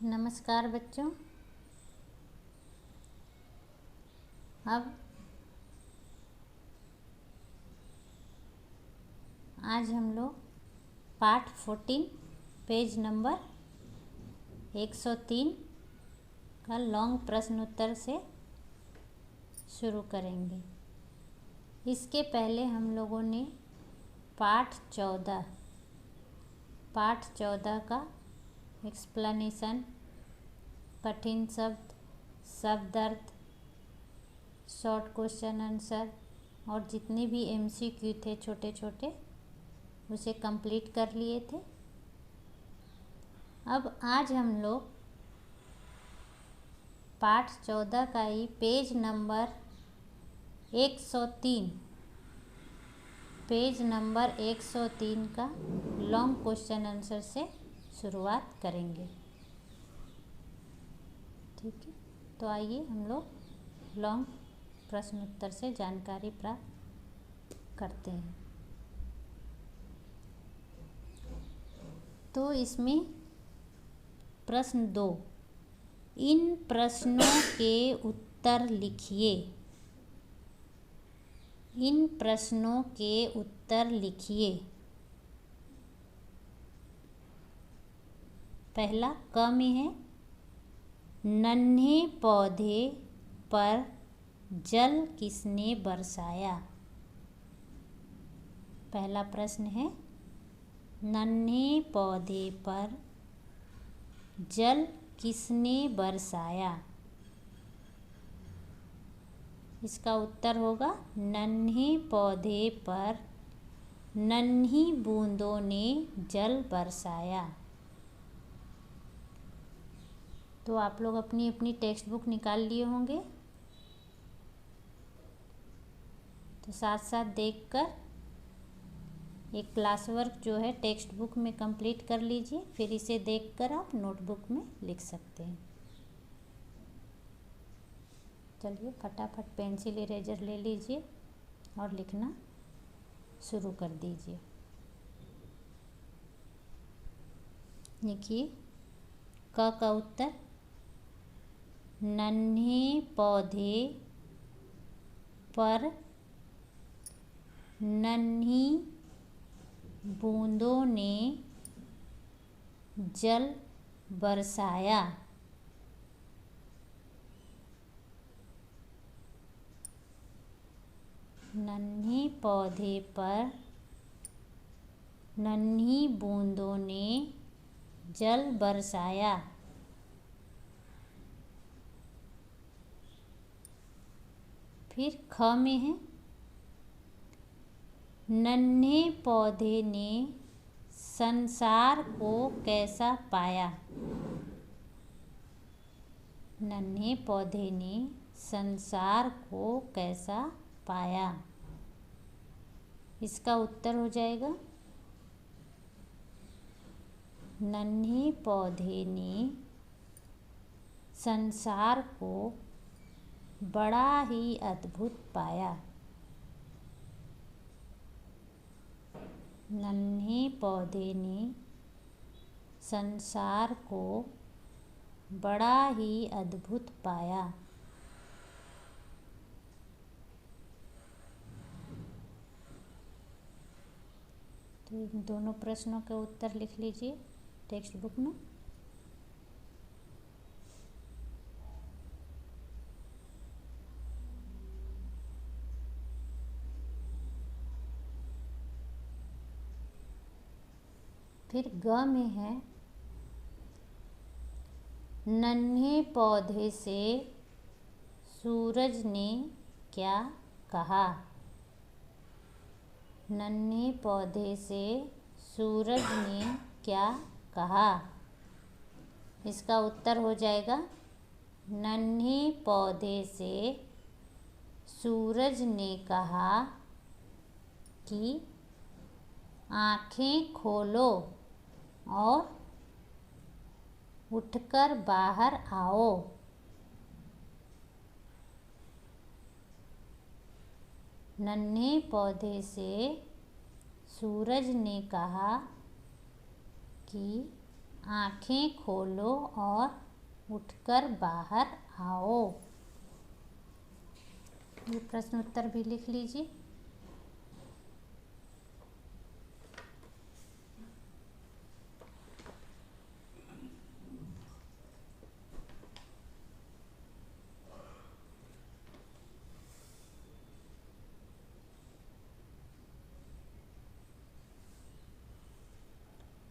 नमस्कार बच्चों। अब आज हम लोग पाठ 14 पेज नंबर 103 का लॉन्ग प्रश्न उत्तर से शुरू करेंगे। इसके पहले हम लोगों ने पाठ 14 का एक्सप्लेनेशन, कठिन शब्द, शब्द अर्थ, शॉर्ट क्वेश्चन आंसर और जितने भी MCQ थे छोटे छोटे, उसे कंप्लीट कर लिए थे। अब आज हम लोग पाठ 14 का ही पेज नंबर 103 का लॉन्ग क्वेश्चन आंसर से शुरुआत करेंगे। ठीक है, तो आइए हम लोग लॉन्ग प्रश्न उत्तर से जानकारी प्राप्त करते हैं। तो इसमें प्रश्न 2, इन प्रश्नों के उत्तर लिखिए। इन प्रश्नों के उत्तर लिखिए। पहला क में है, नन्हे पौधे पर जल किसने बरसाया। पहला प्रश्न है, नन्हे पौधे पर जल किसने बरसाया। इसका उत्तर होगा, नन्हे पौधे पर नन्ही बूंदों ने जल बरसाया। तो आप लोग अपनी अपनी टेक्स्ट बुक निकाल लिए होंगे, तो साथ साथ देखकर एक क्लास वर्क जो है टेक्स्ट बुक में कंप्लीट कर लीजिए। फिर इसे देखकर आप नोटबुक में लिख सकते हैं। चलिए फटाफट पेंसिल इरेजर ले लीजिए और लिखना शुरू कर दीजिए। देखिए, क का उत्तर, नन्हे पौधे पर नन्ही बूंदों ने जल बरसाया। नन्हे पौधे पर नन्ही बूंदों ने जल बरसाया। फिर ख में है, नन्हे पौधे ने संसार को कैसा पाया। नन्हे पौधे ने संसार को कैसा पाया। इसका उत्तर हो जाएगा, नन्हे पौधे ने संसार को बड़ा ही अद्भुत पाया। नन्हे पौधे ने संसार को बड़ा ही अद्भुत पाया। तो इन दोनों प्रश्नों के उत्तर लिख लीजिए टेक्स्ट बुक में। फिर ग में है, नन्हे पौधे से सूरज ने क्या कहा। नन्हे पौधे से सूरज ने क्या कहा। इसका उत्तर हो जाएगा, नन्हे पौधे से सूरज ने कहा कि आँखें खोलो और उठकर बाहर आओ। नन्हे पौधे से सूरज ने कहा कि आँखें खोलो और उठकर बाहर आओ। ये प्रश्न उत्तर भी लिख लीजिए।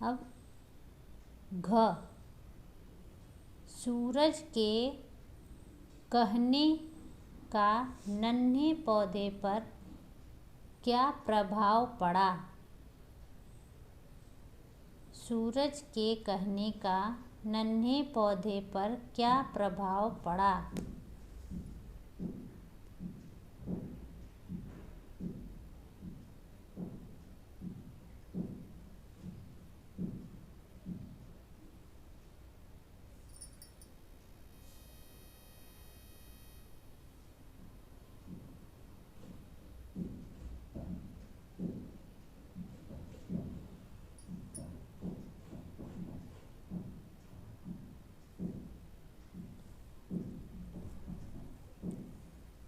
अब घ, सूरज के कहने का नन्हे पौधे पर क्या प्रभाव पड़ा? सूरज के कहने का नन्हे पौधे पर क्या प्रभाव पड़ा?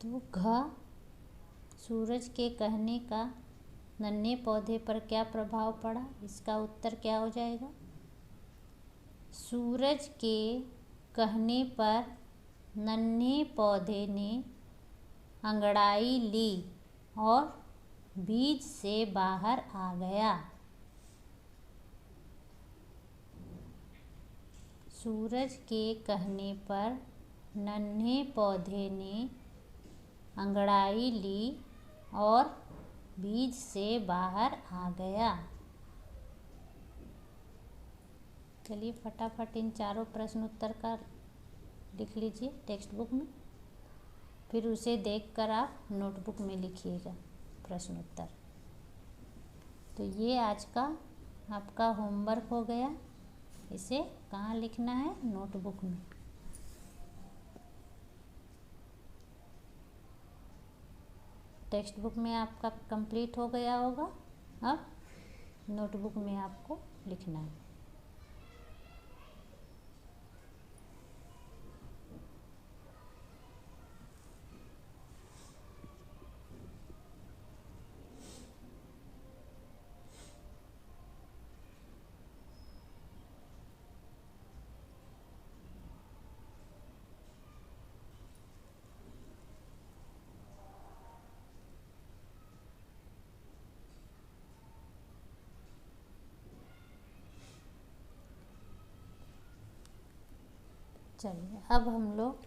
तो घ, सूरज के कहने का नन्हे पौधे पर क्या प्रभाव पड़ा, इसका उत्तर क्या हो जाएगा? सूरज के कहने पर नन्हे पौधे ने अंगड़ाई ली और बीज से बाहर आ गया। सूरज के कहने पर नन्हे पौधे ने अंगड़ाई ली और बीज से बाहर आ गया। चलिए फटाफट इन चारों प्रश्न उत्तर का लिख लीजिए टेक्स्ट बुक में, फिर उसे देखकर आप नोटबुक में लिखिएगा प्रश्न उत्तर। तो ये आज का आपका होमवर्क हो गया। इसे कहाँ लिखना है? नोटबुक में। टेक्स्ट बुक में आपका कंप्लीट हो गया होगा, अब नोटबुक में आपको लिखना है। चलिए अब हम लोग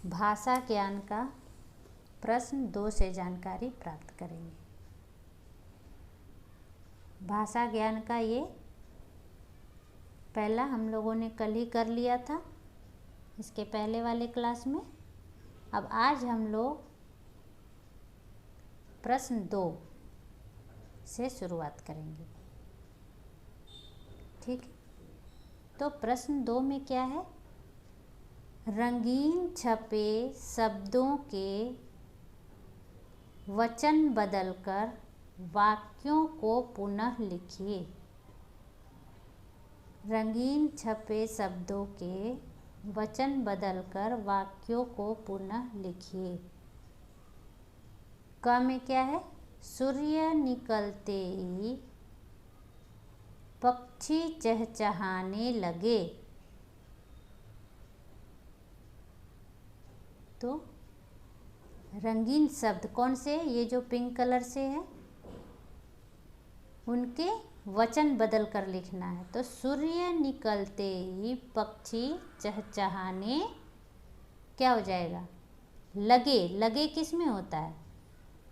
भाषा ज्ञान का प्रश्न 2 से जानकारी प्राप्त करेंगे। भाषा ज्ञान का ये पहला हम लोगों ने कल ही कर लिया था, इसके पहले वाले क्लास में। अब आज हम लोग प्रश्न 2 से शुरुआत करेंगे, ठीक है? तो प्रश्न 2 में क्या है? रंगीन छपे शब्दों के वचन बदलकर वाक्यों को पुनः लिखिए। रंगीन छपे शब्दों के वचन बदलकर वाक्यों को पुनः लिखिए। क में क्या है? सूर्य निकलते ही पक्षी चहचहाने लगे। तो रंगीन शब्द कौन से? ये जो पिंक कलर से है उनके वचन बदल कर लिखना है। तो सूर्य निकलते ही पक्षी चहचहाने क्या हो जाएगा? लगे। लगे किस में होता है?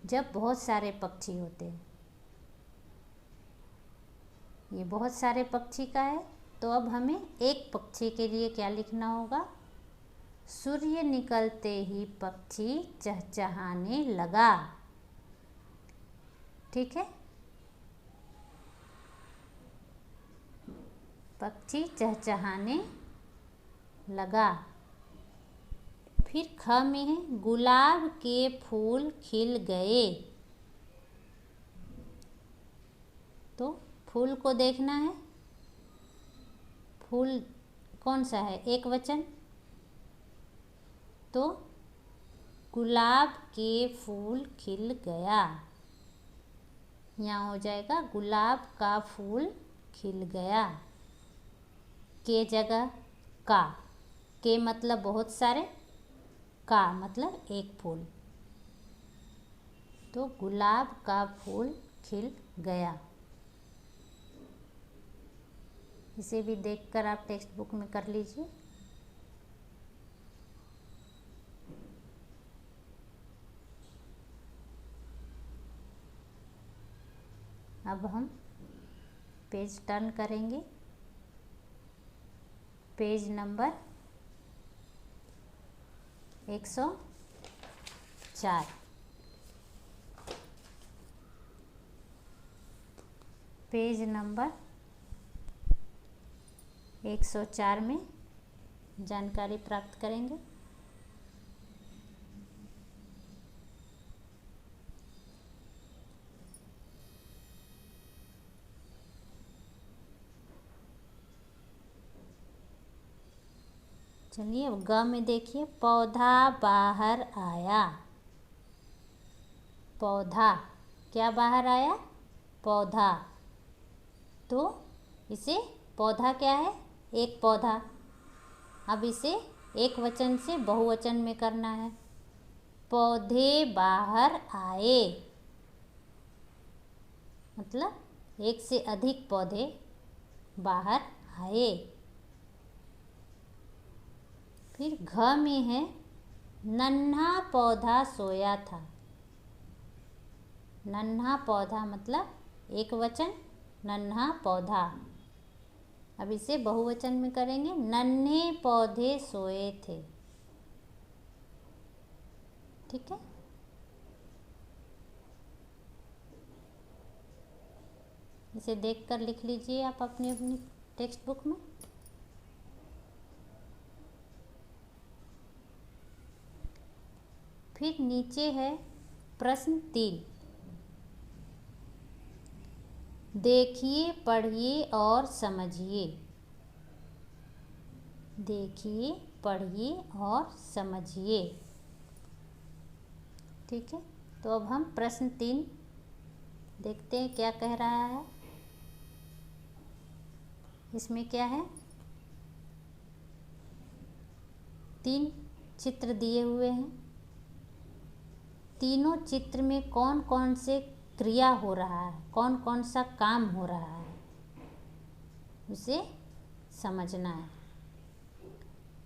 जब बहुत सारे पक्षी होते हैं। ये बहुत सारे पक्षी का है, तो अब हमें एक पक्षी के लिए क्या लिखना होगा? सूर्य निकलते ही पक्षी चहचहाने लगा। ठीक है, पक्षी चहचहाने लगा। फिर ख में है गुलाब के फूल खिल गए। तो फूल को देखना है, फूल कौन सा है, एक वचन, तो गुलाब के फूल खिल गया। यहाँ हो जाएगा गुलाब का फूल खिल गया। के जगह का, के मतलब बहुत सारे, का मतलब एक फूल, तो गुलाब का फूल खिल गया। इसे भी देखकर आप टेक्स्ट बुक में कर लीजिए। अब हम पेज टर्न करेंगे, पेज नंबर 104। पेज नंबर 104 में जानकारी प्राप्त करेंगे। चलिए अब ग में देखिए, पौधा बाहर आया। पौधा क्या बाहर आया, पौधा, तो इसे पौधा क्या है, एक पौधा। अब इसे एक वचन से बहुवचन में करना है। पौधे बाहर आए, मतलब एक से अधिक पौधे बाहर आए। फिर घ में है, नन्हा पौधा सोया था। नन्हा पौधा मतलब एक वचन, नन्हा पौधा। अब इसे बहुवचन में करेंगे, नन्हे पौधे सोए थे। ठीक है, इसे देखकर लिख लीजिए आप अपनी अपनी टेक्स्ट बुक में। फिर नीचे है प्रश्न 3, देखिए, पढ़िए और समझिए। देखिए, पढ़िए और समझिए। ठीक है, तो अब हम प्रश्न 3 देखते हैं क्या कह रहा है। इसमें क्या है, 3 चित्र दिए हुए हैं। तीनों चित्र में कौन कौन से क्रिया हो रहा है, कौन कौन सा काम हो रहा है, उसे समझना है।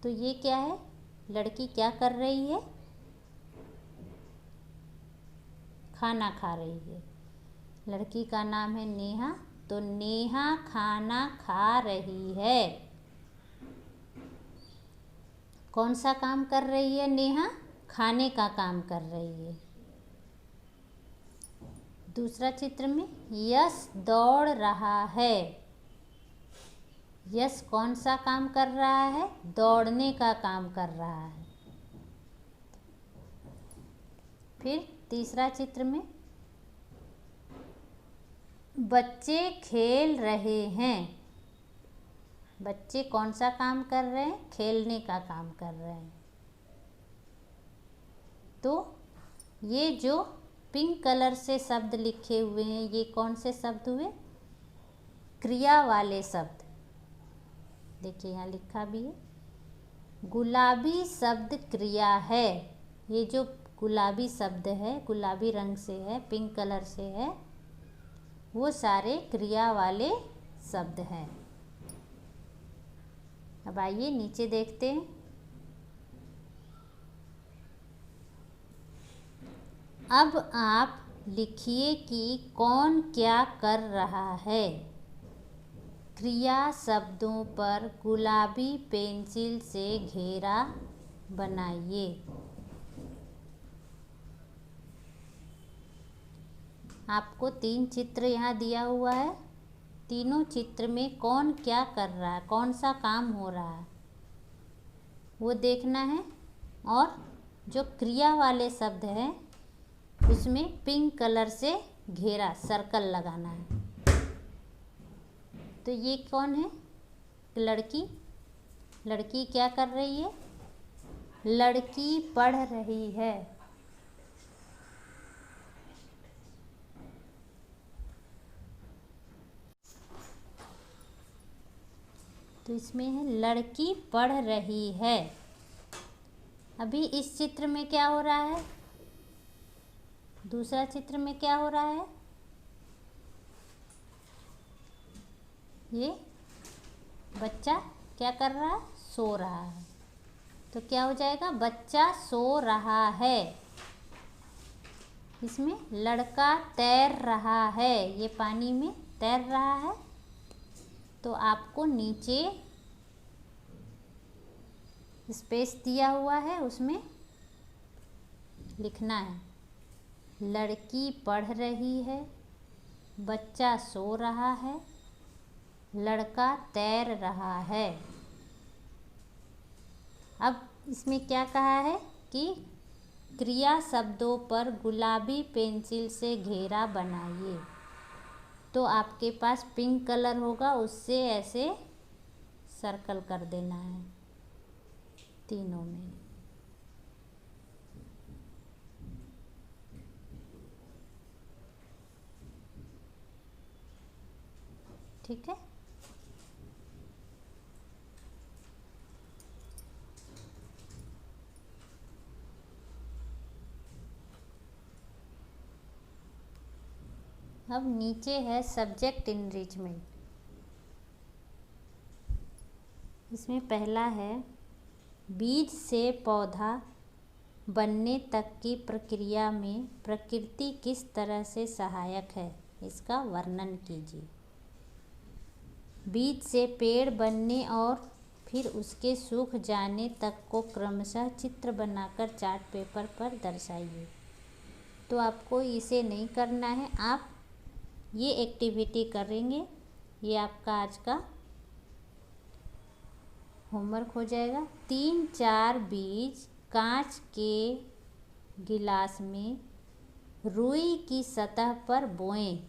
तो ये क्या है, लड़की क्या कर रही है, खाना खा रही है। लड़की का नाम है नेहा, तो नेहा खाना खा रही है। कौन सा काम कर रही है नेहा, खाने का काम कर रही है। दूसरा चित्र में यश दौड़ रहा है। यश कौन सा काम कर रहा है, दौड़ने का काम कर रहा है। फिर तीसरा चित्र में बच्चे खेल रहे हैं। बच्चे कौन सा काम कर रहे हैं, खेलने का काम कर रहे हैं। तो ये जो पिंक कलर से शब्द लिखे हुए हैं, ये कौन से शब्द हुए, क्रिया वाले शब्द। देखिए यहाँ लिखा भी है, गुलाबी शब्द क्रिया है। ये जो गुलाबी शब्द है, गुलाबी रंग से है, पिंक कलर से है, वो सारे क्रिया वाले शब्द हैं। अब आइए नीचे देखते हैं। अब आप लिखिए कि कौन क्या कर रहा है। क्रिया शब्दों पर गुलाबी पेंसिल से घेरा बनाइए। आपको 3 चित्र यहाँ दिया हुआ है। तीनों चित्र में कौन क्या कर रहा है, कौन सा काम हो रहा है, वो देखना है। और जो क्रिया वाले शब्द हैं उसमें पिंक कलर से घेरा, सर्कल लगाना है। तो ये कौन है, लड़की, लड़की क्या कर रही है? लड़की पढ़ रही है। तो इसमें है लड़की पढ़ रही है। अभी इस चित्र में क्या हो रहा है? दूसरा चित्र में क्या हो रहा है? ये बच्चा क्या कर रहा है? सो रहा है। तो क्या हो जाएगा? बच्चा सो रहा है। इसमें लड़का तैर रहा है, ये पानी में तैर रहा है। तो आपको नीचे स्पेस दिया हुआ है, उसमें लिखना है लड़की पढ़ रही है, बच्चा सो रहा है, लड़का तैर रहा है। अब इसमें क्या कहा है कि क्रिया शब्दों पर गुलाबी पेंसिल से घेरा बनाइए। तो आपके पास पिंक कलर होगा, उससे ऐसे सर्कल कर देना है तीनों में। ठीक है। अब नीचे है सब्जेक्ट इनरिचमेंट। इसमें पहला है बीज से पौधा बनने तक की प्रक्रिया में प्रकृति किस तरह से सहायक है, इसका वर्णन कीजिए। बीज से पेड़ बनने और फिर उसके सूख जाने तक को क्रमशः चित्र बनाकर चार्ट पेपर पर दर्शाइए। तो आपको इसे नहीं करना है, आप ये एक्टिविटी करेंगे, ये आपका आज का होमवर्क हो जाएगा। 3-4 बीज कांच के गिलास में रुई की सतह पर बोएं,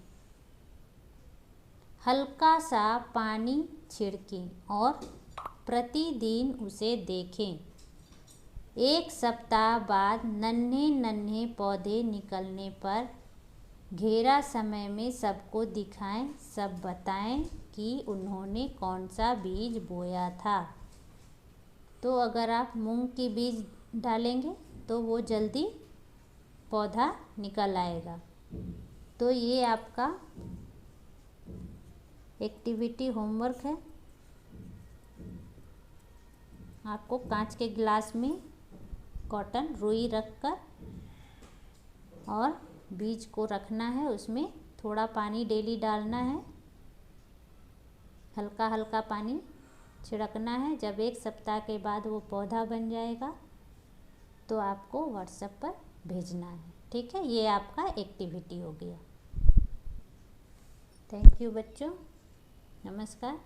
हल्का सा पानी छिड़कें और प्रतिदिन उसे देखें। 1 सप्ताह बाद नन्हे नन्हे पौधे निकलने पर घेरा समय में सबको दिखाएं, सब बताएं कि उन्होंने कौन सा बीज बोया था। तो अगर आप मूंग की बीज डालेंगे तो वो जल्दी पौधा निकल आएगा। तो ये आपका एक्टिविटी होमवर्क है। आपको कांच के गिलास में कॉटन रुई रखकर और बीज को रखना है, उसमें थोड़ा पानी डेली डालना है, हल्का हल्का पानी छिड़कना है। जब 1 सप्ताह के बाद वो पौधा बन जाएगा तो आपको व्हाट्सएप पर भेजना है। ठीक है, ये आपका एक्टिविटी हो गया। थैंक यू बच्चों, नमस्कार।